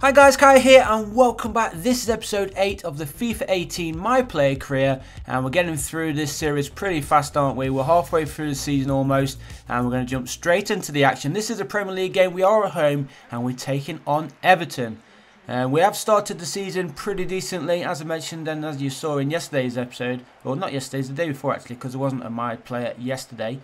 Hi guys, Kai here and welcome back. This is episode 8 of the FIFA 18 My Player Career, and we're getting through this series pretty fast, aren't we? We're halfway through the season almost, and we're going to jump straight into the action. This is a Premier League game. We are at home and we're taking on Everton. We have started the season pretty decently, as I mentioned and as you saw in yesterday's episode, or not yesterday's, the day before actually, because there wasn't a My Player yesterday.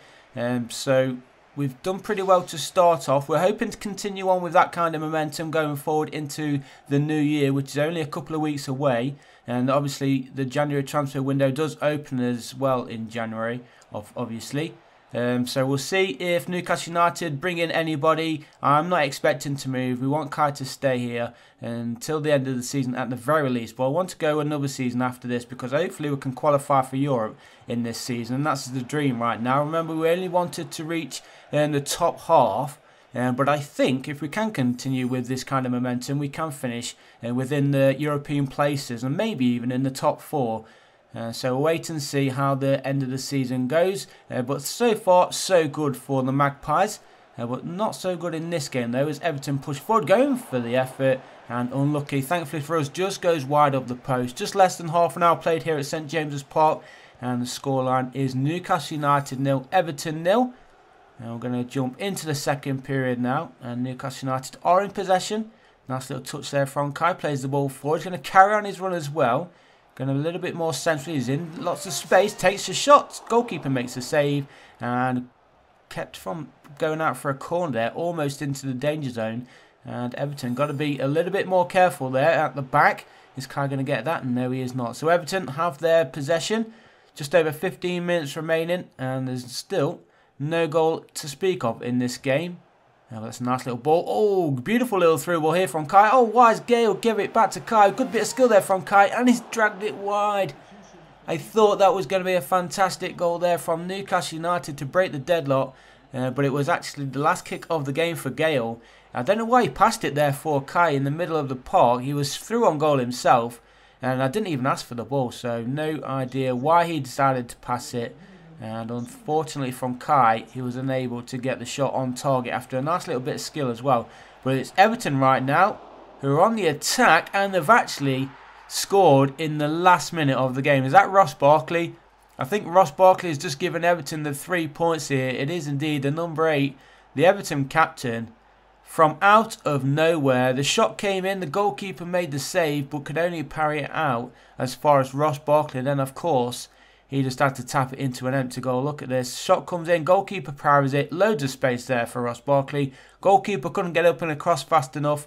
So we've done pretty well to start off. We're hoping to continue on with that kind of momentum going forward into the new year, which is only a couple of weeks away. And obviously the January transfer window does open as well in January, obviously. So we'll see if Newcastle United bring in anybody. I'm not expecting to move. We want Kai to stay here until the end of the season at the very least. But I want to go another season after this because hopefully we can qualify for Europe in this season. And that's the dream right now. Remember, we only wanted to reach the top half. But I think if we can continue with this kind of momentum, we can finish within the European places and maybe even in the top 4. So we'll wait and see how the end of the season goes. But so far, so good for the Magpies. But not so good in this game, though, as Everton push forward, going for the effort. And unlucky, thankfully for us, just goes wide of the post. Just less than half an hour played here at St James's Park. And the scoreline is Newcastle United 0, Everton 0. Now we're going to jump into the second period now. And Newcastle United are in possession. Nice little touch there from Kai. Plays the ball forward. He's going to carry on his run as well. Going a little bit more centrally. He's in lots of space. Takes a shot. Goalkeeper makes a save. And kept from going out for a corner there. Almost into the danger zone. And Everton got to be a little bit more careful there at the back. Is Kai going to get that? No, he is not. So Everton have their possession. Just over 15 minutes remaining. And there's still no goal to speak of in this game. Now that's a nice little ball. Oh, beautiful little through ball here from Kai. Oh, wise Gale, give it back to Kai. Good bit of skill there from Kai, and he's dragged it wide. I thought that was going to be a fantastic goal there from Newcastle United to break the deadlock, but it was actually the last kick of the game for Gale. I don't know why he passed it there for Kai in the middle of the park. He was through on goal himself, and I didn't even ask for the ball, so no idea why he decided to pass it. And unfortunately from Kai, he was unable to get the shot on target after a nice little bit of skill as well. But it's Everton right now who are on the attack, and they've actually scored in the last minute of the game. Is that Ross Barkley? I think Ross Barkley has just given Everton the 3 points here. It is indeed the number 8, the Everton captain. From out of nowhere, the shot came in, the goalkeeper made the save but could only parry it out as far as Ross Barkley. Then of course he just had to tap it into an empty goal. Look at this. Shot comes in. Goalkeeper parries it. Loads of space there for Ross Barkley. Goalkeeper couldn't get up and across fast enough.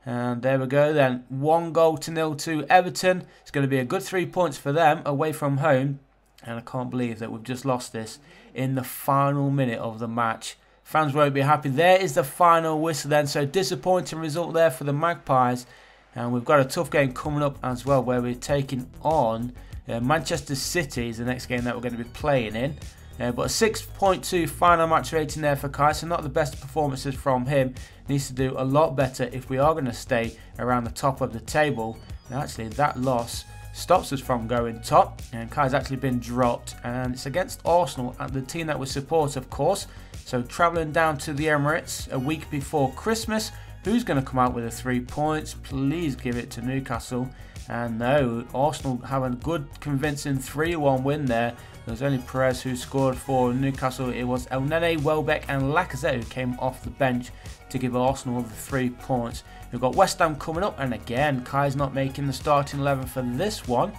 And there we go then. 1-0 to Everton. It's going to be a good 3 points for them away from home. And I can't believe that we've just lost this in the final minute of the match. Fans won't be happy. There is the final whistle then. So disappointing result there for the Magpies. And we've got a tough game coming up as well, where we're taking on Manchester City is the next game that we're going to be playing in. But a 6.2 final match rating there for Kai, so not the best performances from him. Needs to do a lot better if we are going to stay around the top of the table. And actually that loss stops us from going top, and Kai's actually been dropped, and it's against Arsenal, and the team that we support of course. So travelling down to the Emirates a week before Christmas. Who's going to come out with the 3 points? Please give it to Newcastle. And no, Arsenal have a good convincing 3-1 win there. There was only Perez who scored for Newcastle. It was El Nene, Welbeck and Lacazette who came off the bench to give Arsenal the 3 points. We've got West Ham coming up, and again Kai's not making the starting 11 for this one.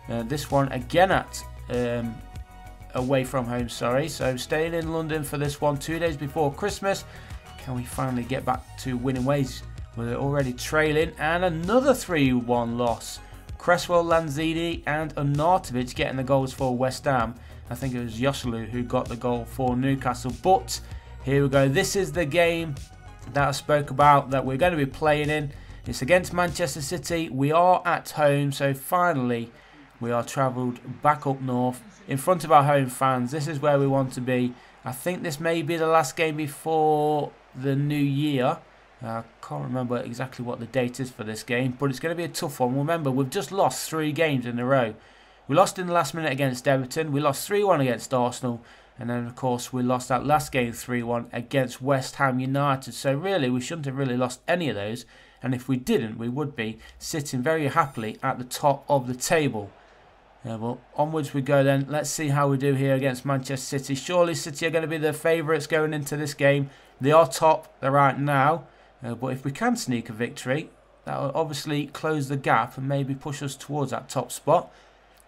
This one again at away from home, sorry. So staying in London for this one 2 days before Christmas. Can we finally get back to winning ways? We're already trailing, and another 3-1 loss. Cresswell, Lanzini and Arnautovic getting the goals for West Ham. I think it was Joselu who got the goal for Newcastle. But here we go. This is the game that I spoke about that we're going to be playing in. It's against Manchester City. We are at home, so finally we are travelled back up north in front of our home fans. This is where we want to be. I think this may be the last game before the new year. I can't remember exactly what the date is for this game, but it's going to be a tough one. Remember, we've just lost 3 games in a row. We lost in the last minute against Everton, we lost 3-1 against Arsenal, and then of course we lost that last game 3-1 against West Ham United. So really, we shouldn't have really lost any of those. and if we didn't, we would be sitting very happily at the top of the table. Well, onwards we go then. Let's see how we do here against Manchester City. Surely City are going to be the favourites going into this game. They are top right now, but if we can sneak a victory, that will obviously close the gap and maybe push us towards that top spot.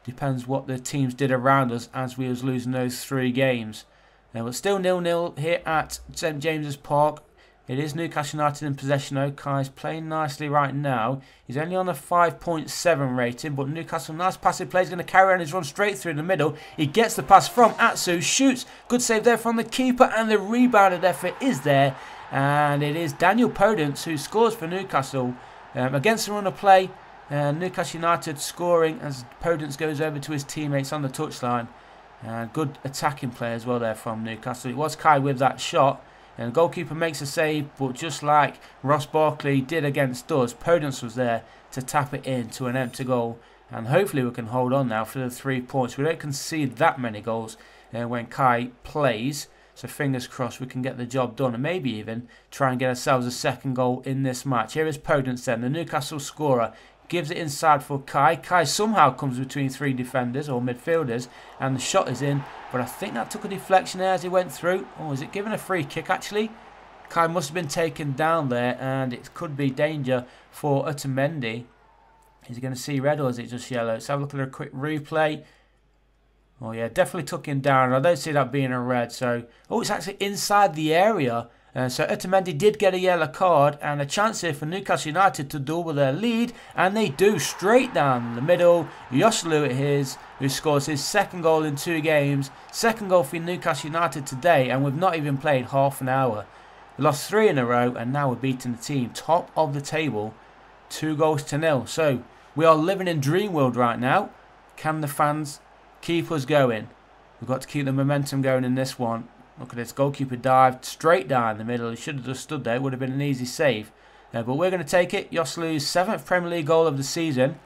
Depends what the teams did around us as we was losing those 3 games. But still 0-0 here at St James's Park. It is Newcastle United in possession though. Kai's playing nicely right now. He's only on a 5.7 rating, but Newcastle, nice passive play. He's going to carry on his run straight through the middle. He gets the pass from Atsu, shoots. Good save there from the keeper, and the rebounded effort is there. And it is Daniel Podence who scores for Newcastle against the run of play. Newcastle United scoring as Podence goes over to his teammates on the touchline. Good attacking play as well there from Newcastle. It was Kai with that shot. And the goalkeeper makes a save, but just like Ross Barkley did against us, Podence was there to tap it into an empty goal. And hopefully we can hold on now for the 3 points. We don't concede that many goals when Kai plays. So fingers crossed we can get the job done and maybe even try and get ourselves a second goal in this match. Here is Podence then, the Newcastle scorer. Gives it inside for Kai. Kai somehow comes between 3 defenders or midfielders, and the shot is in. But I think that took a deflection there as he went through. Oh, is it given a free kick actually? Kai must have been taken down there, and it could be danger for Otamendi. Is he going to see red or is it just yellow? Let's have a look at a quick replay. Oh yeah, definitely took him down. I don't see that being a red. So, oh, it's actually inside the area. So Otamendi did get a yellow card, and a chance here for Newcastle United to double their lead, and they do straight down the middle. Joselu it is who scores his 2nd goal in 2 games, 2nd goal for Newcastle United today, and we've not even played half an hour. We lost 3 in a row, and now we're beating the team top of the table 2-0. So we are living in dream world right now. Can the fans keep us going? We've got to keep the momentum going in this one. Look at this, goalkeeper dived straight down the middle. He should have just stood there. It would have been an easy save. But we're going to take it. Joselu's 7th Premier League goal of the season.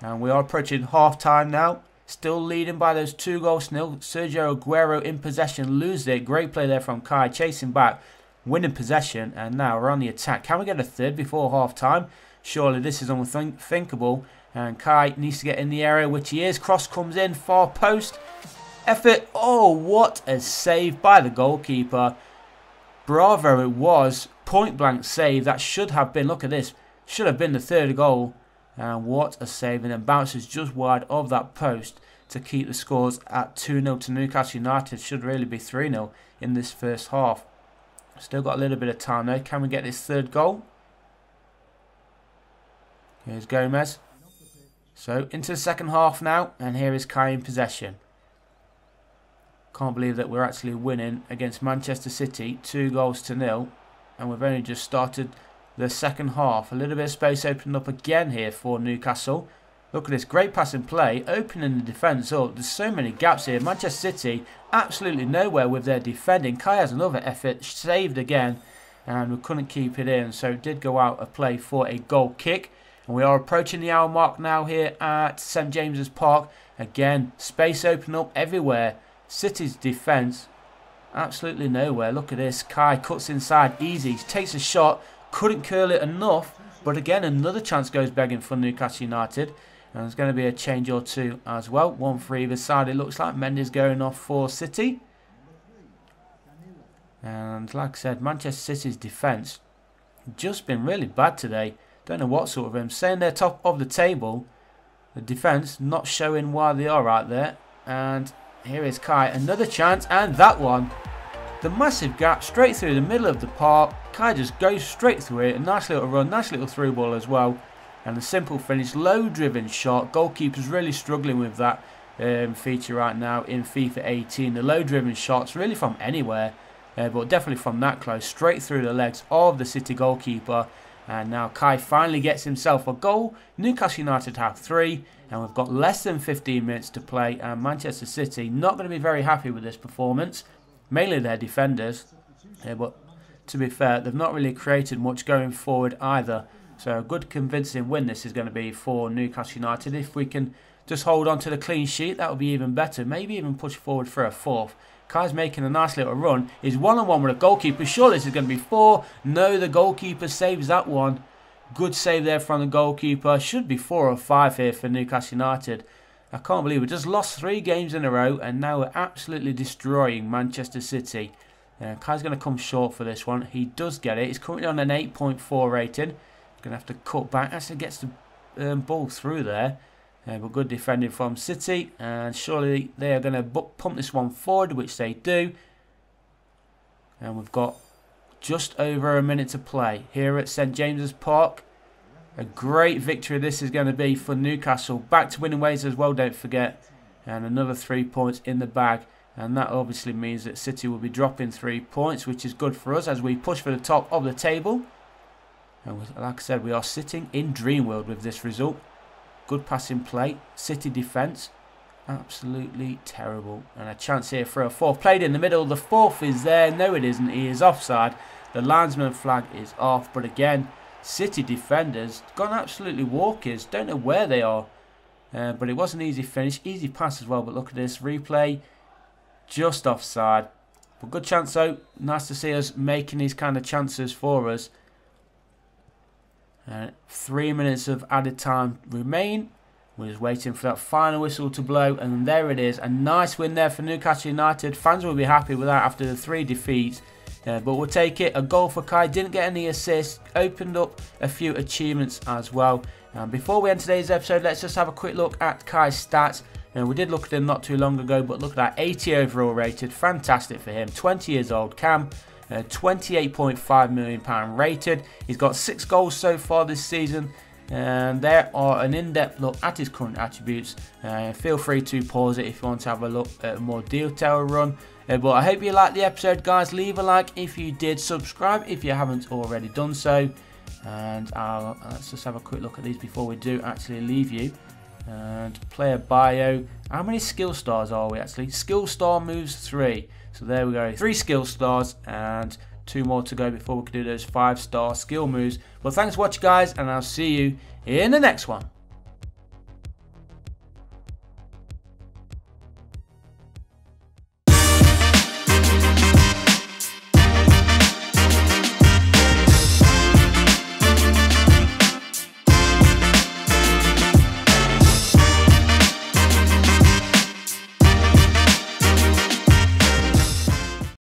And we are approaching half-time now. Still leading by those 2 goals to nil. Sergio Aguero in possession. Loses it. Great play there from Kai. Chasing back. Winning possession. And now we're on the attack. Can we get a 3rd before half-time? Surely this is unthinkable. And Kai needs to get in the area, which he is. Cross comes in. Far post. Effort. Oh, what a save by the goalkeeper. Bravo it was. Point blank save. That should have been, look at this, should have been the 3rd goal. And what a save. And then bounces just wide of that post to keep the scores at 2-0 to Newcastle United. Should really be 3-0 in this first half. Still got a little bit of time though. Can we get this 3rd goal? Here's Gomez. So into the second half now. And here is Kai in possession. Can't believe that we're actually winning against Manchester City 2-0, and we've only just started the second half. A little bit of space opening up again here for Newcastle. Look at this, great passing play, opening the defence up. There's so many gaps here. Manchester City absolutely nowhere with their defending. Kai has another effort, saved again, and we couldn't keep it in. So it did go out of play for a goal kick. And we are approaching the hour mark now here at St James's Park. Again, space opening up everywhere. City's defence, absolutely nowhere. Look at this. Kai cuts inside easy. Takes a shot. Couldn't curl it enough. But again, another chance goes begging for Newcastle United. And there's going to be a change or 2 as well. 1 for either side. It looks like Mendy's going off for City. And like I said, Manchester City's defence just been really bad today. Don't know what sort of him. Saying they're top of the table. The defence not showing why they are right there. And here is Kai, another chance, and that one. The massive gap straight through the middle of the park. Kai just goes straight through it. A nice little run, nice little through ball as well. And a simple finish, low driven shot. Goalkeeper's really struggling with that feature right now in FIFA 18. The low driven shots really from anywhere, but definitely from that close. Straight through the legs of the City goalkeeper. And now Kai finally gets himself a goal. Newcastle United have 3. And we've got less than 15 minutes to play. And Manchester City not going to be very happy with this performance. Mainly their defenders. But to be fair, they've not really created much going forward either. So a good convincing win this is going to be for Newcastle United. If we can just hold on to the clean sheet, that would be even better. Maybe even push forward for a 4th. Kai's making a nice little run. He's 1-on-1 with a goalkeeper. Sure, this is going to be 4. No, the goalkeeper saves that one. Good save there from the goalkeeper. Should be 4 or 5 here for Newcastle United. I can't believe we just lost 3 games in a row and now we're absolutely destroying Manchester City. Kai's going to come short for this one. He does get it. He's currently on an 8.4 rating. Going to have to cut back. Actually gets the ball through there. But good defending from City. And surely they are going to pump this one forward, which they do. And we've got just over a minute to play here at St James's Park. A great victory this is going to be for Newcastle. Back to winning ways as well, don't forget. And another 3 points in the bag. And that obviously means that City will be dropping 3 points, which is good for us as we push for the top of the table. And like I said, we are sitting in dream world with this result. Good passing play. City defence. Absolutely terrible. And a chance here for a fourth. Played in the middle. The fourth is there. No, it isn't. He is offside. The linesman flag is off. But again, City defenders gone absolutely walkers. Don't know where they are. But it was an easy finish. Easy pass as well. But look at this replay. Just offside. But good chance though. Nice to see us making these kind of chances for us. 3 minutes of added time remain. We're just waiting for that final whistle to blow. And there it is. A nice win there for Newcastle United. Fans will be happy with that after the 3 defeats. But we'll take it. A goal for Kai. Didn't get any assists. Opened up a few achievements as well. Before we end today's episode, let's just have a quick look at Kai's stats. We did look at him not too long ago, but look at that. 80 overall rated. Fantastic for him. 20 years old. Cam. £28.5 million rated. He's got 6 goals so far this season. And there are an in-depth look at his current attributes. Feel free to pause it if you want to have a look at a more detailed run. But I hope you liked the episode, guys. Leave a like if you did. Subscribe if you haven't already done so. And let's just have a quick look at these before we do actually leave you. And player bio. How many skill stars are we actually? Skill star moves 3. So there we go. 3 skill stars and 2 more to go before we can do those 5-star skill moves. Well, thanks for watching, guys, and I'll see you in the next one.